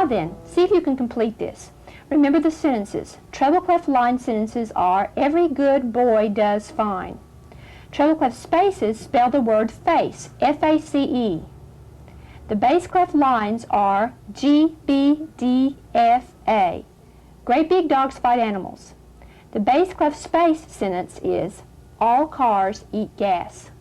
Now then, see if you can complete this. Remember the sentences. Treble clef line sentences are, every good boy does fine. Treble clef spaces spell the word face, F-A-C-E. The bass clef lines are G, B, D, F, A. Great big dogs fight animals. The bass clef space sentence is, all cars eat gas.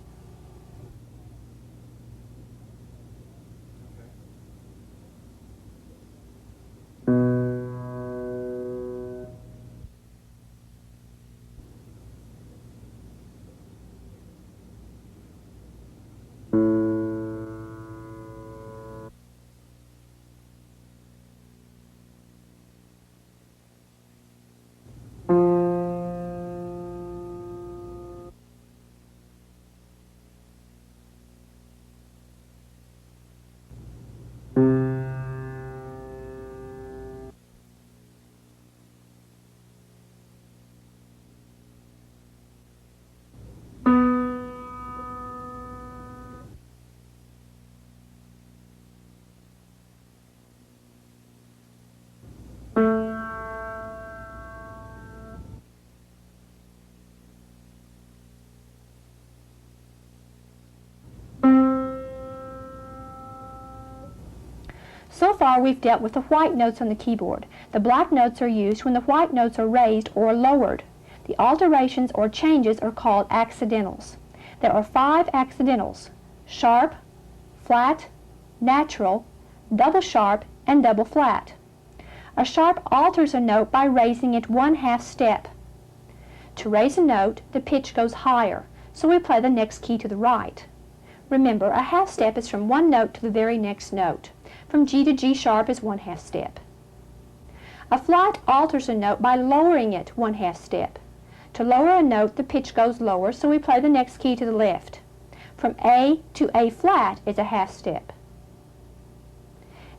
So far we've dealt with the white notes on the keyboard. The black notes are used when the white notes are raised or lowered. The alterations or changes are called accidentals. There are 5 accidentals: sharp, flat, natural, double sharp, and double flat. A sharp alters a note by raising it 1/2 step. To raise a note, the pitch goes higher, so we play the next key to the right. Remember, a half step is from one note to the very next note. From G to G sharp is 1/2 step. A flat alters a note by lowering it 1/2 step. To lower a note, the pitch goes lower, so we play the next key to the left. From A to A flat is a half step.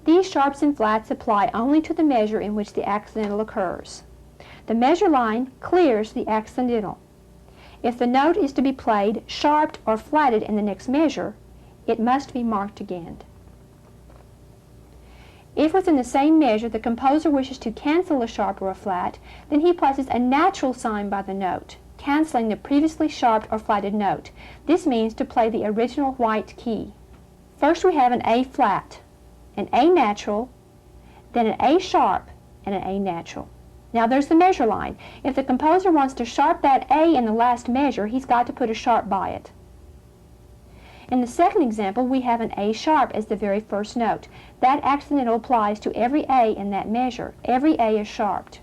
These sharps and flats apply only to the measure in which the accidental occurs. The measure line clears the accidental. If the note is to be played sharped or flatted in the next measure, it must be marked again. If within the same measure the composer wishes to cancel a sharp or a flat, then he places a natural sign by the note, canceling the previously sharped or flatted note. This means to play the original white key. First we have an A flat, an A natural, then an A sharp, and an A natural. Now there's the measure line. If the composer wants to sharp that A in the last measure, he's got to put a sharp by it. In the second example, we have an A sharp as the very first note. That accidental applies to every A in that measure. Every A is sharped.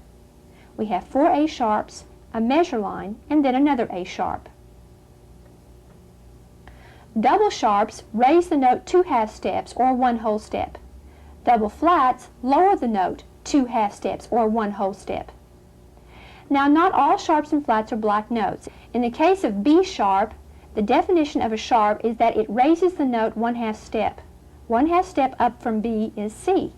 We have 4 A sharps, a measure line, and then another A sharp. Double sharps raise the note 2/2 steps or 1 whole step. Double flats lower the note 2/2 steps or 1 whole step. Now, not all sharps and flats are black notes. In the case of B sharp, the definition of a sharp is that it raises the note 1/2 step. 1/2 step up from B is C.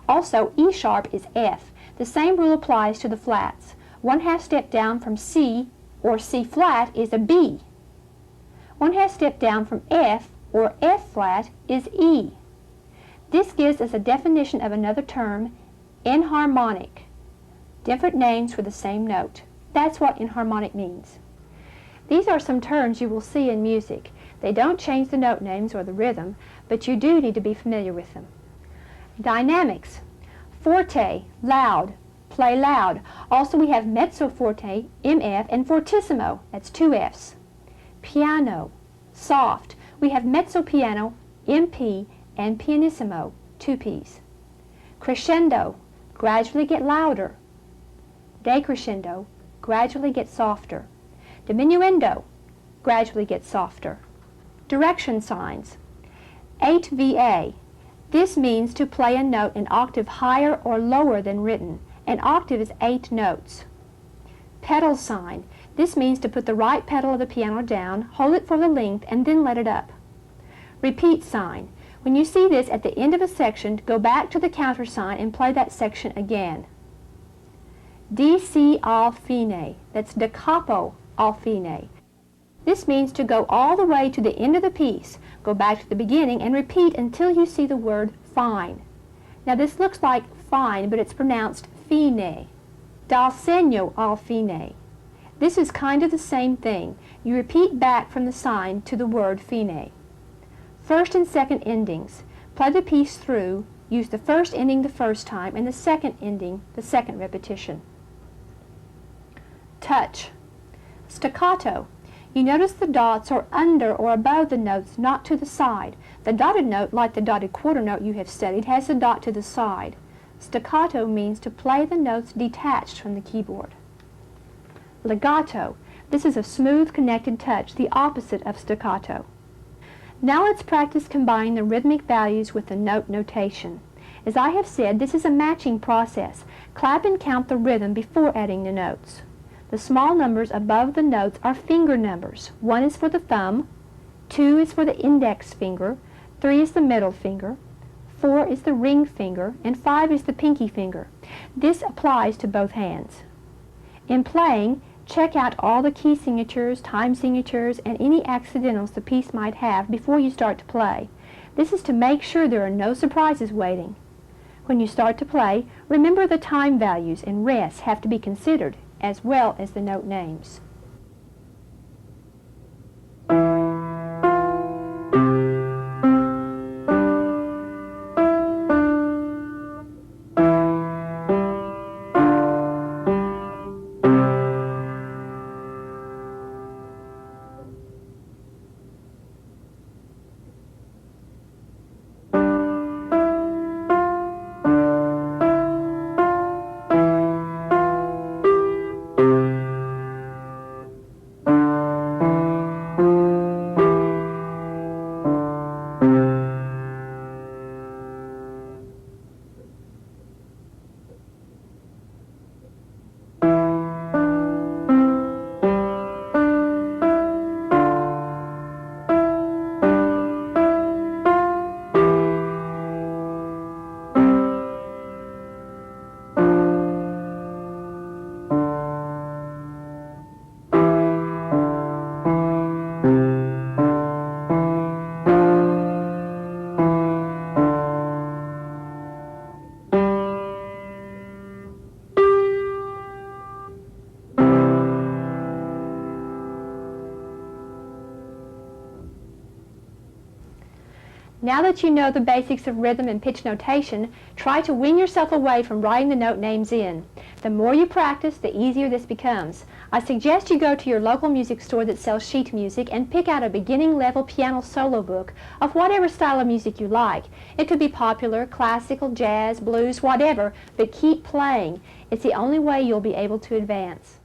Also, E sharp is F. The same rule applies to the flats. 1/2 step down from C or C flat is a B. 1/2 step down from F or F flat is E. This gives us a definition of another term, enharmonic. Different names for the same note. That's what enharmonic means. These are some terms you will see in music. They don't change the note names or the rhythm, but you do need to be familiar with them. Dynamics. Forte, loud, play loud. Also we have mezzo forte, MF, and fortissimo, that's 2 Fs. Piano, soft. We have mezzo piano, MP, and pianissimo, 2 Ps. Crescendo, gradually get louder. Decrescendo, gradually get softer. Diminuendo, gradually get softer. Direction signs. 8VA. This means to play a note an octave higher or lower than written. An octave is 8 notes. Pedal sign. This means to put the right pedal of the piano down, hold it for the length, and then let it up. Repeat sign. When you see this at the end of a section, go back to the counter sign and play that section again. DC al fine. That's da capo al fine. This means to go all the way to the end of the piece. Go back to the beginning and repeat until you see the word fine. Now this looks like fine, but it's pronounced fine. Dal segno al fine. This is kind of the same thing. You repeat back from the sign to the word fine. First and second endings. Play the piece through. Use the first ending the first time and the second ending the second repetition. Touch. Staccato. You notice the dots are under or above the notes, not to the side. The dotted note, like the dotted quarter note you have studied, has a dot to the side. Staccato means to play the notes detached from the keyboard. Legato. This is a smooth, connected touch, the opposite of staccato. Now let's practice combining the rhythmic values with the note notation. As I have said, this is a matching process. Clap and count the rhythm before adding the notes. The small numbers above the notes are finger numbers. 1 is for the thumb, 2 is for the index finger, 3 is the middle finger, 4 is the ring finger, and 5 is the pinky finger. This applies to both hands. In playing, check out all the key signatures, time signatures, and any accidentals the piece might have before you start to play. This is to make sure there are no surprises waiting. When you start to play, remember the time values and rests have to be considered, as well as the note names. Now that you know the basics of rhythm and pitch notation, try to wean yourself away from writing the note names in. The more you practice, the easier this becomes. I suggest you go to your local music store that sells sheet music and pick out a beginning level piano solo book of whatever style of music you like. It could be popular, classical, jazz, blues, whatever, but keep playing. It's the only way you'll be able to advance.